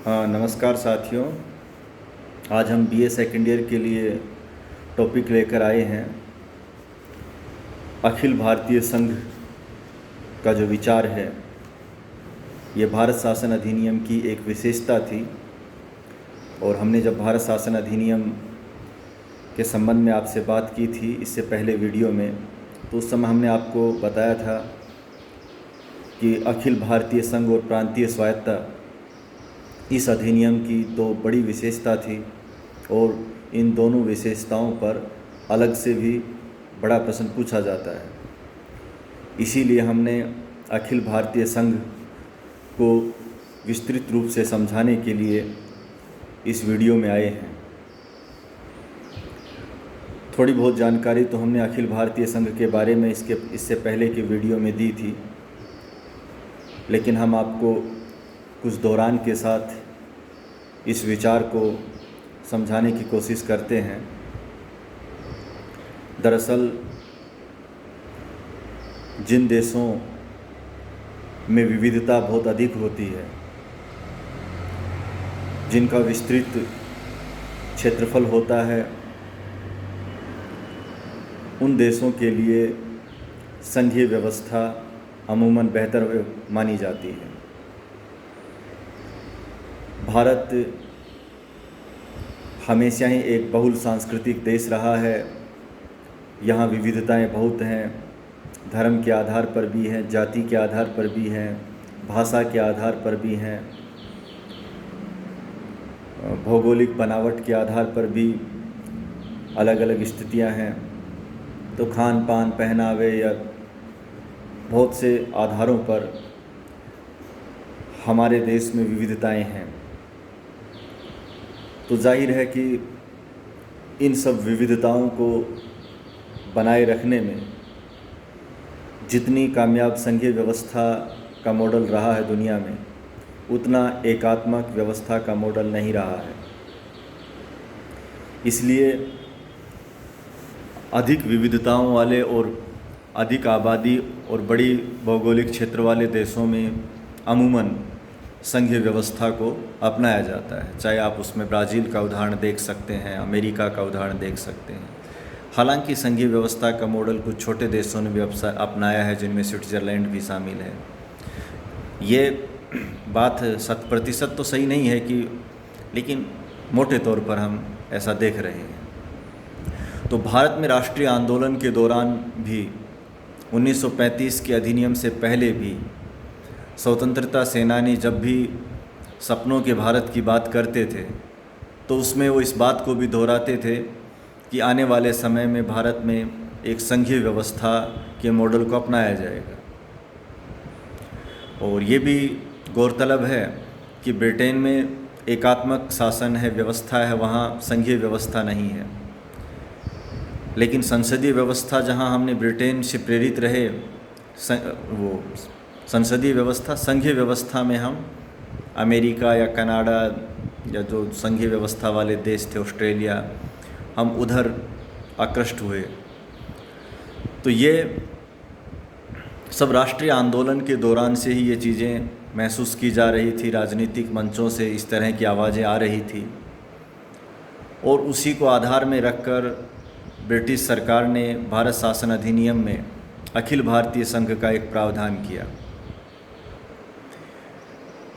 हाँ, नमस्कार साथियों। आज हम बीए सेकेंड ईयर के लिए टॉपिक लेकर आए हैं। अखिल भारतीय संघ का जो विचार है, ये भारत शासन अधिनियम की एक विशेषता थी। और हमने जब भारत शासन अधिनियम के संबंध में आपसे बात की थी इससे पहले वीडियो में, तो उस समय हमने आपको बताया था कि अखिल भारतीय संघ और प्रांतीय स्वायत्तता इस अधिनियम की तो बड़ी विशेषता थी, और इन दोनों विशेषताओं पर अलग से भी बड़ा प्रश्न पूछा जाता है। इसीलिए हमने अखिल भारतीय संघ को विस्तृत रूप से समझाने के लिए इस वीडियो में आए हैं। थोड़ी बहुत जानकारी तो हमने अखिल भारतीय संघ के बारे में इससे पहले के वीडियो में दी थी, लेकिन हम आपको कुछ दौरान के साथ इस विचार को समझाने की कोशिश करते हैं। दरअसल जिन देशों में विविधता बहुत अधिक होती है, जिनका विस्तृत क्षेत्रफल होता है, उन देशों के लिए संघीय व्यवस्था अमूमन बेहतर मानी जाती है। भारत हमेशा ही एक बहुल सांस्कृतिक देश रहा है। यहाँ विविधताएं बहुत हैं, धर्म के आधार पर भी हैं, जाति के आधार पर भी हैं, भाषा के आधार पर भी हैं, भौगोलिक बनावट के आधार पर भी अलग अलग स्थितियां हैं। तो खान पान, पहनावे या बहुत से आधारों पर हमारे देश में विविधताएं हैं। तो जाहिर है कि इन सब विविधताओं को बनाए रखने में जितनी कामयाब संघीय व्यवस्था का मॉडल रहा है दुनिया में, उतना एकात्मक व्यवस्था का मॉडल नहीं रहा है। इसलिए अधिक विविधताओं वाले और अधिक आबादी और बड़ी भौगोलिक क्षेत्र वाले देशों में अमूमन संघीय व्यवस्था को अपनाया जाता है। चाहे आप उसमें ब्राज़ील का उदाहरण देख सकते हैं, अमेरिका का उदाहरण देख सकते हैं। हालांकि संघीय व्यवस्था का मॉडल कुछ छोटे देशों ने भी अपनाया है, जिनमें स्विट्ज़रलैंड भी शामिल है। ये बात 100% तो सही नहीं है कि, लेकिन मोटे तौर पर हम ऐसा देख रहे हैं। तो भारत में राष्ट्रीय आंदोलन के दौरान भी 1935 के अधिनियम से पहले भी स्वतंत्रता सेनानी जब भी सपनों के भारत की बात करते थे, तो उसमें वो इस बात को भी दोहराते थे कि आने वाले समय में भारत में एक संघीय व्यवस्था के मॉडल को अपनाया जाएगा। और ये भी गौरतलब है कि ब्रिटेन में एकात्मक शासन है, व्यवस्था है, वहाँ संघीय व्यवस्था नहीं है। लेकिन संसदीय व्यवस्था, जहाँ हमने ब्रिटेन से प्रेरित रहे, वो संसदीय व्यवस्था, संघीय व्यवस्था में हम अमेरिका या कनाडा या जो संघीय व्यवस्था वाले देश थे, ऑस्ट्रेलिया, हम उधर आकृष्ट हुए। तो ये सब राष्ट्रीय आंदोलन के दौरान से ही ये चीज़ें महसूस की जा रही थी। राजनीतिक मंचों से इस तरह की आवाज़ें आ रही थी, और उसी को आधार में रखकर ब्रिटिश सरकार ने भारत शासन अधिनियम में अखिल भारतीय संघ का एक प्रावधान किया।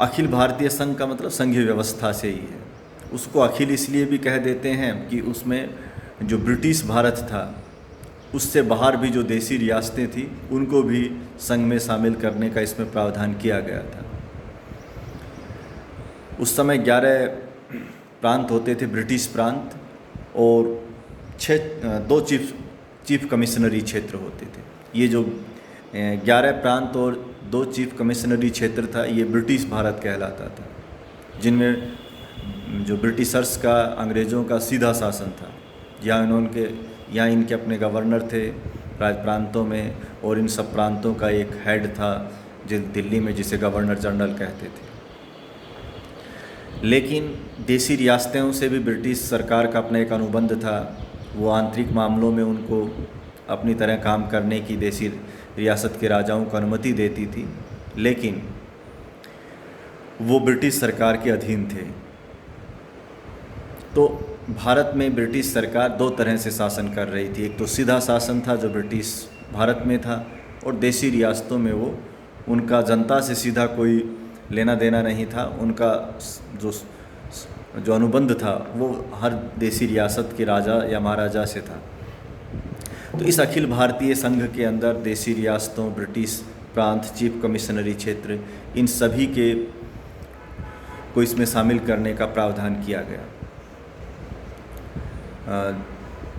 अखिल भारतीय संघ का मतलब संघीय व्यवस्था से ही है। उसको अखिल इसलिए भी कह देते हैं कि उसमें जो ब्रिटिश भारत था, उससे बाहर भी जो देसी रियासतें थी, उनको भी संघ में शामिल करने का इसमें प्रावधान किया गया था। उस समय 11 प्रांत होते थे, ब्रिटिश प्रांत, और 2 चीफ कमिश्नरी क्षेत्र होते थे। ये जो 11 प्रांत और 2 चीफ कमिश्नरी क्षेत्र था, ये ब्रिटिश भारत कहलाता था, जिनमें जो ब्रिटिशर्स का, अंग्रेज़ों का सीधा शासन था। यहाँ इनके अपने गवर्नर थे राज प्रांतों में, और इन सब प्रांतों का एक हेड था दिल्ली में, जिसे गवर्नर जनरल कहते थे। लेकिन देसी रियासतों से भी ब्रिटिश सरकार का अपना एक अनुबंध था। वो आंतरिक मामलों में उनको अपनी तरह काम करने की देसी रियासत के राजाओं को अनुमति देती थी। लेकिन वो ब्रिटिश सरकार के अधीन थे। तो भारत में ब्रिटिश सरकार दो तरह से शासन कर रही थी। एक तो सीधा शासन था जो ब्रिटिश भारत में था, और देशी रियासतों में वो उनका जनता से सीधा कोई लेना देना नहीं था। उनका जो अनुबंध था वो हर देशी रियासत के राजा या महाराजा से था। तो इस अखिल भारतीय संघ के अंदर देशी रियासतों, ब्रिटिश प्रांत, चीफ कमिश्नरी क्षेत्र, इन सभी के को इसमें शामिल करने का प्रावधान किया गया।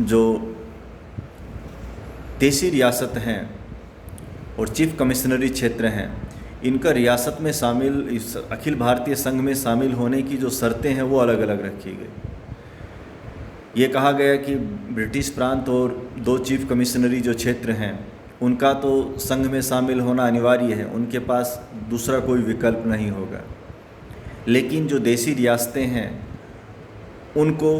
जो देशी रियासत हैं और चीफ कमिश्नरी क्षेत्र हैं, इनका रियासत में शामिल, इस अखिल भारतीय संघ में शामिल होने की जो शर्तें हैं वो अलग अलग रखी गई। ये कहा गया कि ब्रिटिश प्रांत और दो चीफ कमिश्नरी जो क्षेत्र हैं उनका तो संघ में शामिल होना अनिवार्य है, उनके पास दूसरा कोई विकल्प नहीं होगा। लेकिन जो देशी रियासतें हैं उनको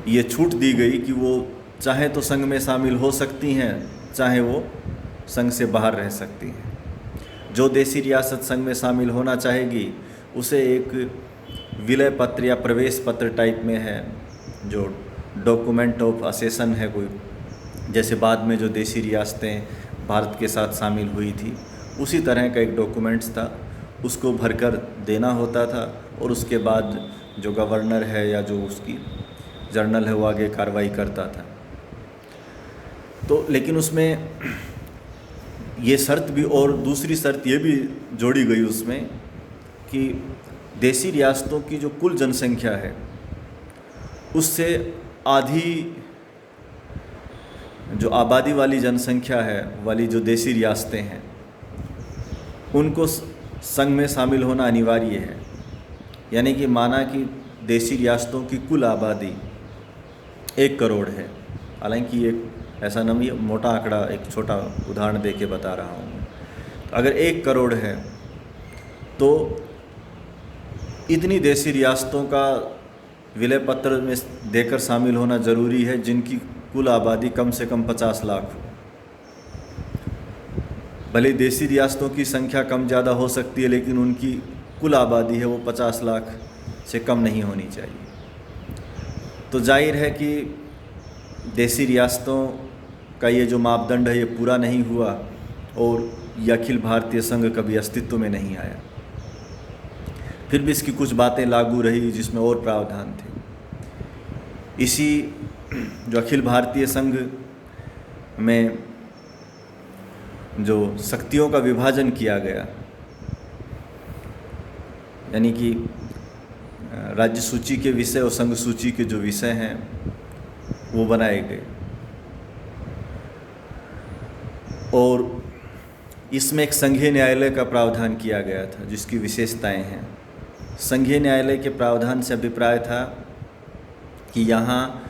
ये छूट दी गई कि वो चाहे तो संघ में शामिल हो सकती हैं, चाहे वो संघ से बाहर रह सकती हैं। जो देशी रियासत संघ में शामिल होना चाहेगी उसे एक विलय पत्र या प्रवेश पत्र टाइप में है, जो डॉक्यूमेंट ऑफ असेसन है कोई, जैसे बाद में जो देशी रियासतें भारत के साथ शामिल हुई थी उसी तरह का एक डॉक्यूमेंट्स था, उसको भरकर देना होता था। और उसके बाद जो गवर्नर है या जो उसकी जर्नल है वो आगे कार्रवाई करता था। तो लेकिन उसमें ये शर्त भी, और दूसरी शर्त ये भी जोड़ी गई उसमें कि देशी रियासतों की जो कुल जनसंख्या है उससे आधी जो आबादी वाली जनसंख्या है वाली जो देशी रियासतें हैं उनको संघ में शामिल होना अनिवार्य है। यानी कि माना कि देशी रियासतों की कुल आबादी 1 करोड़ है, हालांकि एक ऐसा नहीं, मोटा आंकड़ा, एक छोटा उदाहरण दे के बता रहा हूँ। तो अगर 1 करोड़ है तो इतनी देशी रियासतों का विलय पत्र में देकर शामिल होना ज़रूरी है जिनकी कुल आबादी कम से कम 50 लाख हो। भले देशी रियासतों की संख्या कम ज़्यादा हो सकती है, लेकिन उनकी कुल आबादी है वो 50 लाख से कम नहीं होनी चाहिए। तो जाहिर है कि देशी रियासतों का ये जो मापदंड है ये पूरा नहीं हुआ और ये अखिल भारतीय संघ कभी अस्तित्व में नहीं आया। फिर भी इसकी कुछ बातें लागू रही जिसमें और प्रावधान थे। इसी जो अखिल भारतीय संघ में जो शक्तियों का विभाजन किया गया, यानी कि राज्य सूची के विषय और संघ सूची के जो विषय हैं वो बनाए गए, और इसमें एक संघीय न्यायालय का प्रावधान किया गया था जिसकी विशेषताएं हैं। संघीय न्यायालय के प्रावधान से अभिप्राय था कि यहाँ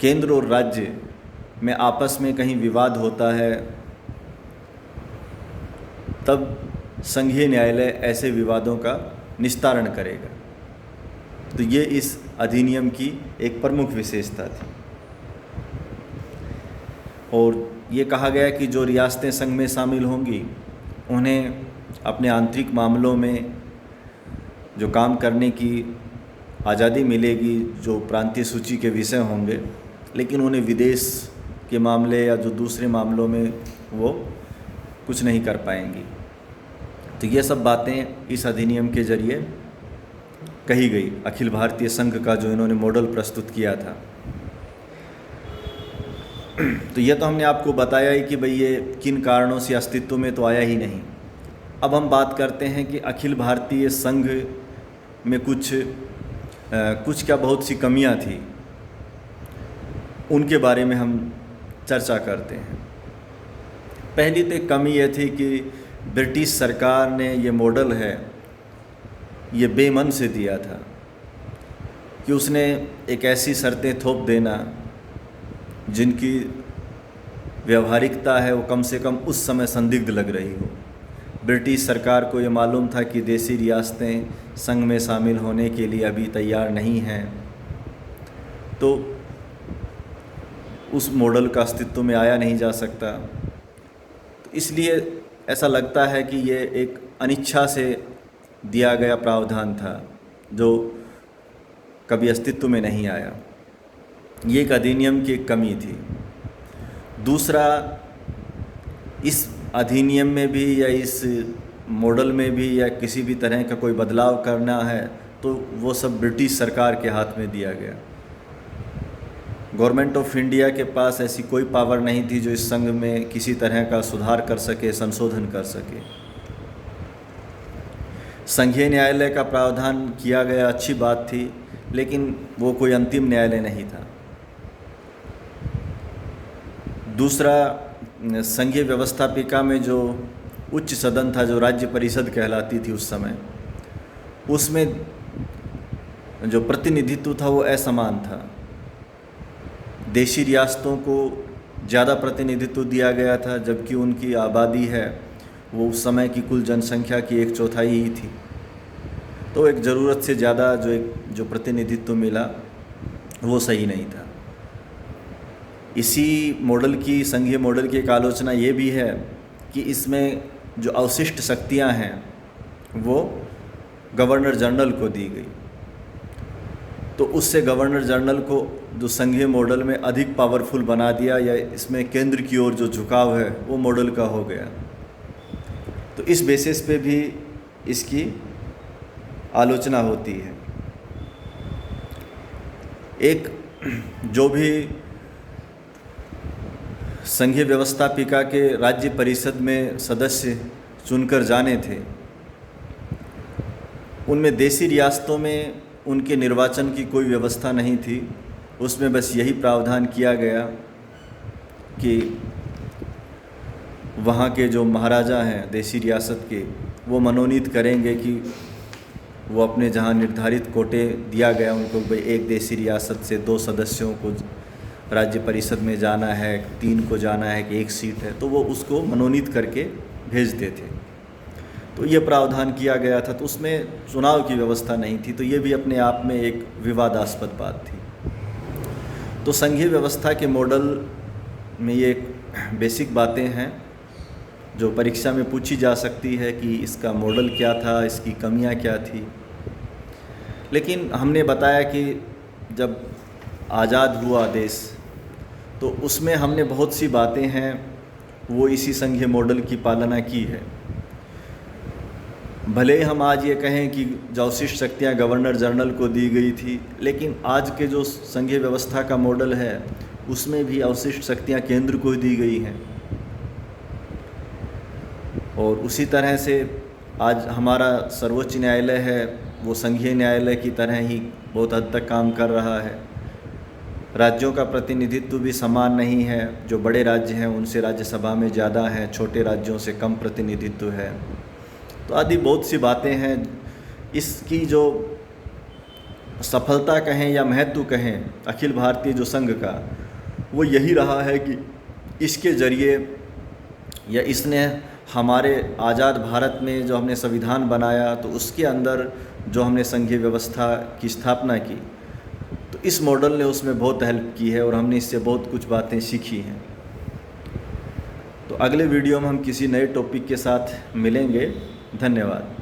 केंद्र और राज्य में आपस में कहीं विवाद होता है तब संघीय न्यायालय ऐसे विवादों का निस्तारण करेगा। तो ये इस अधिनियम की एक प्रमुख विशेषता थी। और ये कहा गया कि जो रियासतें संघ में शामिल होंगी उन्हें अपने आंतरिक मामलों में जो काम करने की आज़ादी मिलेगी जो प्रांतीय सूची के विषय होंगे, लेकिन उन्हें विदेश के मामले या जो दूसरे मामलों में वो कुछ नहीं कर पाएंगी। तो ये सब बातें इस अधिनियम के जरिए कही गई। अखिल भारतीय संघ का जो इन्होंने मॉडल प्रस्तुत किया था, तो ये तो हमने आपको बताया ही कि भाई ये किन कारणों से अस्तित्व में तो आया ही नहीं। अब हम बात करते हैं कि अखिल भारतीय संघ में कुछ क्या बहुत सी कमियां थी, उनके बारे में हम चर्चा करते हैं। पहली तो एक कमी ये थी कि ब्रिटिश सरकार ने ये मॉडल है ये बेमन से दिया था कि उसने एक ऐसी शर्तें थोप देना जिनकी व्यवहारिकता है वो कम से कम उस समय संदिग्ध लग रही हो। ब्रिटिश सरकार को ये मालूम था कि देशी रियासतें संघ में शामिल होने के लिए अभी तैयार नहीं हैं, तो उस मॉडल का अस्तित्व में आया नहीं जा सकता। तो इसलिए ऐसा लगता है कि ये एक अनिच्छा से दिया गया प्रावधान था जो कभी अस्तित्व में नहीं आया। ये एक अधिनियम की एक कमी थी। दूसरा, इस अधिनियम में भी या इस मॉडल में भी या किसी भी तरह का कोई बदलाव करना है तो वो सब ब्रिटिश सरकार के हाथ में दिया गया। गवर्नमेंट ऑफ इंडिया के पास ऐसी कोई पावर नहीं थी जो इस संघ में किसी तरह का सुधार कर सके, संशोधन कर सके। संघीय न्यायालय का प्रावधान किया गया, अच्छी बात थी, लेकिन वो कोई अंतिम न्यायालय नहीं था। दूसरा, संघीय व्यवस्थापिका में जो उच्च सदन था, जो राज्य परिषद कहलाती थी उस समय, उसमें जो प्रतिनिधित्व था वो असमान था। देशी रियासतों को ज़्यादा प्रतिनिधित्व दिया गया था, जबकि उनकी आबादी है वो उस समय की कुल जनसंख्या की 1/4 ही थी। तो एक ज़रूरत से ज़्यादा जो प्रतिनिधित्व मिला वो सही नहीं था। इसी मॉडल की, संघीय मॉडल की एक आलोचना ये भी है कि इसमें जो अवशिष्ट शक्तियां हैं वो गवर्नर जनरल को दी गई, तो उससे गवर्नर जनरल को जो संघीय मॉडल में अधिक पावरफुल बना दिया, या इसमें केंद्र की ओर जो झुकाव है वो मॉडल का हो गया। तो इस बेसिस पे भी इसकी आलोचना होती है। एक जो भी संघीय व्यवस्थापिका के राज्य परिषद में सदस्य चुनकर जाने थे, उनमें देशी रियासतों में उनके निर्वाचन की कोई व्यवस्था नहीं थी। उसमें बस यही प्रावधान किया गया कि वहाँ के जो महाराजा हैं देशी रियासत के, वो मनोनीत करेंगे कि वो अपने जहाँ निर्धारित कोटे दिया गया उनको, भाई एक देशी रियासत से 2 सदस्यों को राज्य परिषद में जाना है, 3 को जाना है कि 1 सीट है, तो वो उसको मनोनीत करके भेजते थे। तो ये प्रावधान किया गया था, तो उसमें चुनाव की व्यवस्था नहीं थी। तो ये भी अपने आप में एक विवादास्पद बात थी। तो संघीय व्यवस्था के मॉडल में ये बेसिक बातें हैं जो परीक्षा में पूछी जा सकती है कि इसका मॉडल क्या था, इसकी कमियां क्या थी। लेकिन हमने बताया कि जब आज़ाद हुआ देश, तो उसमें हमने बहुत सी बातें हैं वो इसी संघीय मॉडल की पालना की है। भले ही हम आज ये कहें कि जो अवशिष्ट शक्तियाँ गवर्नर जनरल को दी गई थी, लेकिन आज के जो संघीय व्यवस्था का मॉडल है उसमें भी अवशिष्ट शक्तियाँ केंद्र को दी गई हैं। और उसी तरह से आज हमारा सर्वोच्च न्यायालय है वो संघीय न्यायालय की तरह ही बहुत हद तक काम कर रहा है। राज्यों का प्रतिनिधित्व भी समान नहीं है। जो बड़े राज्य हैं उनसे राज्यसभा में ज़्यादा है, छोटे राज्यों से कम प्रतिनिधित्व है। तो आदि बहुत सी बातें हैं। इसकी जो सफलता कहें या महत्व कहें अखिल भारतीय जो संघ का, वो यही रहा है कि इसके ज़रिए या इसने हमारे आज़ाद भारत में जो हमने संविधान बनाया तो उसके अंदर जो हमने संघीय व्यवस्था की स्थापना की, तो इस मॉडल ने उसमें बहुत हेल्प की है और हमने इससे बहुत कुछ बातें सीखी हैं। तो अगले वीडियो में हम किसी नए टॉपिक के साथ मिलेंगे। धन्यवाद।